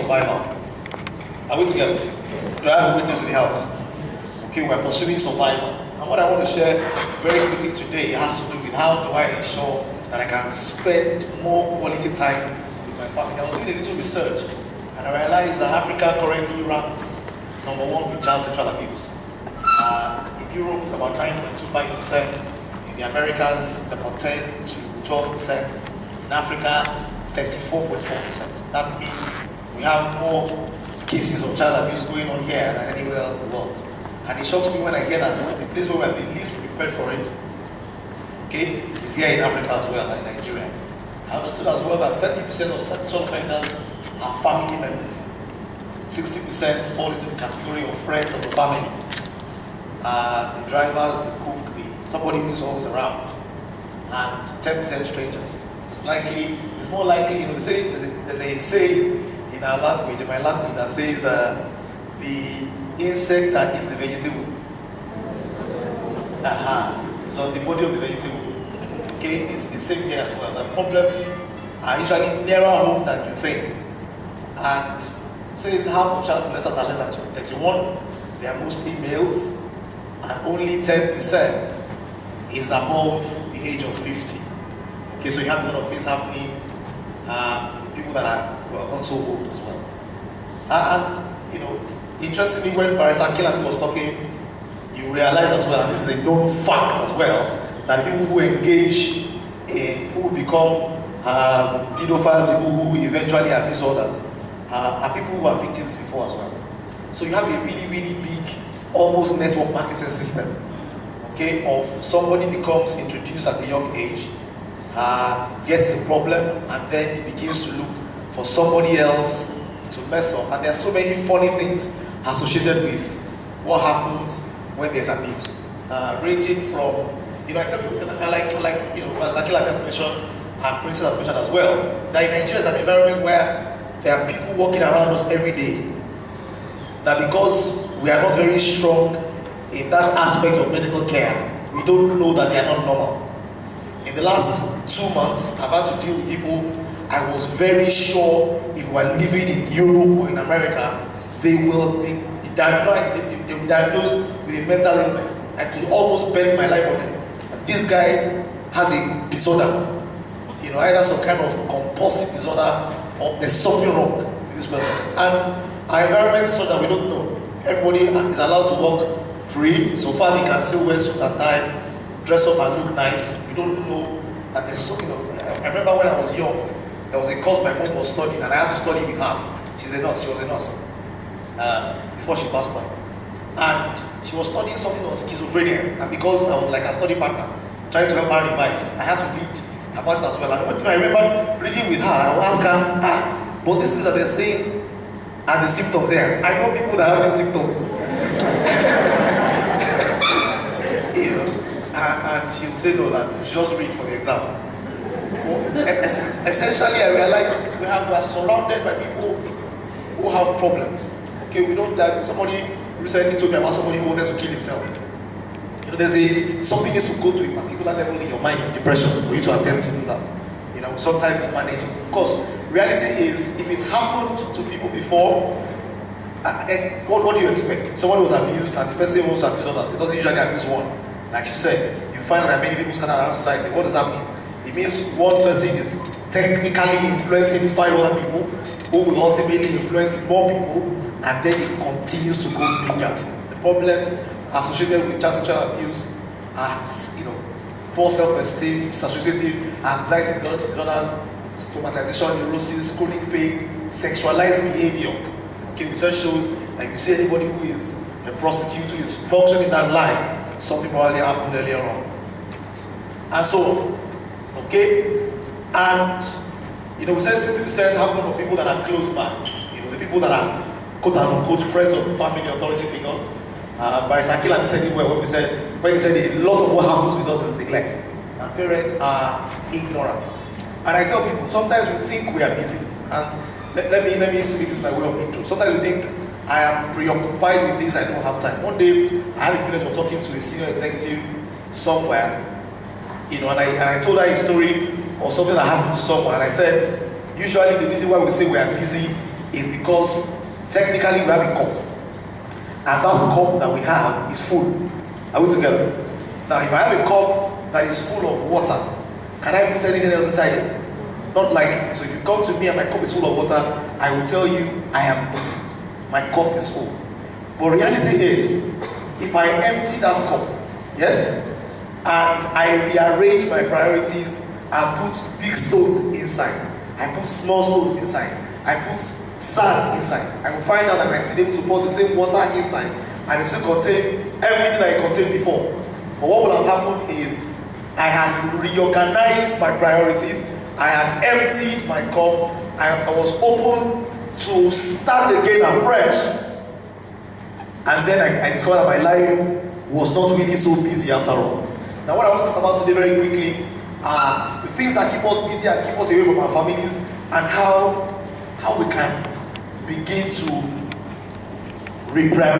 survival. Are we together? Do I have a witness in the house? Okay, we're pursuing survival. And what I want to share very quickly today has to do with how do I ensure that I can spend more quality time with my family. I was doing a little research and I realized that Africa currently ranks #1 with child sexual abuse. In Europe, it's about 9.25%. In the Americas, it's about 10 to 12%. In Africa, 34.4%. That means we have more cases of child abuse going on here than anywhere else in the world. And it shocks me when I hear that the place where we are the least prepared for it, okay, is here in Africa as well, and in Nigeria. I understood as well that 30% of sexual offenders are family members. 60% fall into the category of friends of the family. The drivers, the cook, somebody who is always around. And 10% strangers. It's more likely, there's a saying in our language, in my language, that says the insect that eats the vegetable. It's on the body of the vegetable. Okay, it's the same here as well. The problems are usually nearer home than you think. And it says half of child molesters are less than 31. They are mostly males, and only 10% is above the age of 50. Okay, so you have a lot of things happening with people that are, not so old as well. Interestingly, when Barrister Akinyemi was talking, you realize as well, and this is a known fact as well, that people who engage in, who become pedophiles, people who eventually abuse others, are people who are victims before as well. So you have a really, really big, almost network marketing system, okay, of somebody becomes introduced at a young age, gets a problem, and then he begins to look for somebody else to mess up. And there are so many funny things associated with what happens when there's abuse, ranging from, I like as Akila has mentioned, and Princess has mentioned as well, that in Nigeria is an environment where there are people walking around us every day, that because we are not very strong in that aspect of medical care, we don't know that they are not normal. In the last 2 months, I've had to deal with people I was very sure if we were living in Europe or in America, they will be diagnosed with a mental illness. I could almost bet my life on it. And this guy has a disorder, either some kind of compulsive disorder or there's something wrong with this person. And our environment is such that we don't know. Everybody is allowed to walk free. So far, they can still wear suit and tie, dress up and look nice. We don't know that there's something. I remember when I was young, there was a course my mom was studying, and I had to study with her. She's a nurse. She was a nurse before she passed on, and she was studying something on schizophrenia. And because I was like a study partner, trying to help her revise, I had to read about it as well. And when I remember reading with her, I would ask her, but this is that they're saying, and the symptoms there. I know people that have these symptoms. And she would say no, that she just read for the exam. Well, essentially, I realized we are surrounded by people who have problems. Okay, we don't die. Somebody recently told me about somebody who wanted to kill himself. Something needs to go to a particular level in your mind, in depression, for you to attempt to do that. Sometimes manage it. Of course, reality is, if it's happened to people before, what do you expect? Someone was abused and the person wants to abuse others. It doesn't usually abuse one. Like she said, you find that many people scattered around society. What does that mean? It means one person is technically influencing 5 other people who will ultimately influence more people, and then it continues to go bigger. The problems associated with child sexual abuse are, poor self-esteem, dissociative anxiety disorders, stigmatization, neurosis, chronic pain, sexualized behavior. Okay, research shows that if you see anybody who is a prostitute, who is functioning in that line, something probably happened earlier on. And so, okay, and we said 60% happen from people that are close by. The people that are quote unquote friends of family authority figures. Barrister Akinyemi said it well when he said a lot of what happens with us is neglect. And parents are ignorant. And I tell people, sometimes we think we are busy. And let me see this by way of intro. Sometimes we think I am preoccupied with this, I don't have time. One day, I had the privilege of talking to a senior executive somewhere, and I told her a story or something that happened to someone, and I said, usually the reason why we say we are busy is because technically we have a cup, and that cup that we have is full. Are we together? Now, if I have a cup that is full of water, can I put anything else inside it? Not likely. So if you come to me and my cup is full of water, I will tell you I am busy. My cup is full. But reality is, if I empty that cup, yes, and I rearrange my priorities and put big stones inside, I put small stones inside, I put sand inside, I will find out that I still able to pour the same water inside, and it still contain everything that it contained before. But what will have happened is, I had reorganized my priorities, I had emptied my cup, I was open to start again afresh. And then I discovered that my life was not really so busy after all. Now what I want to talk about today very quickly are the things that keep us busy and keep us away from our families, and how we can begin to reprioritize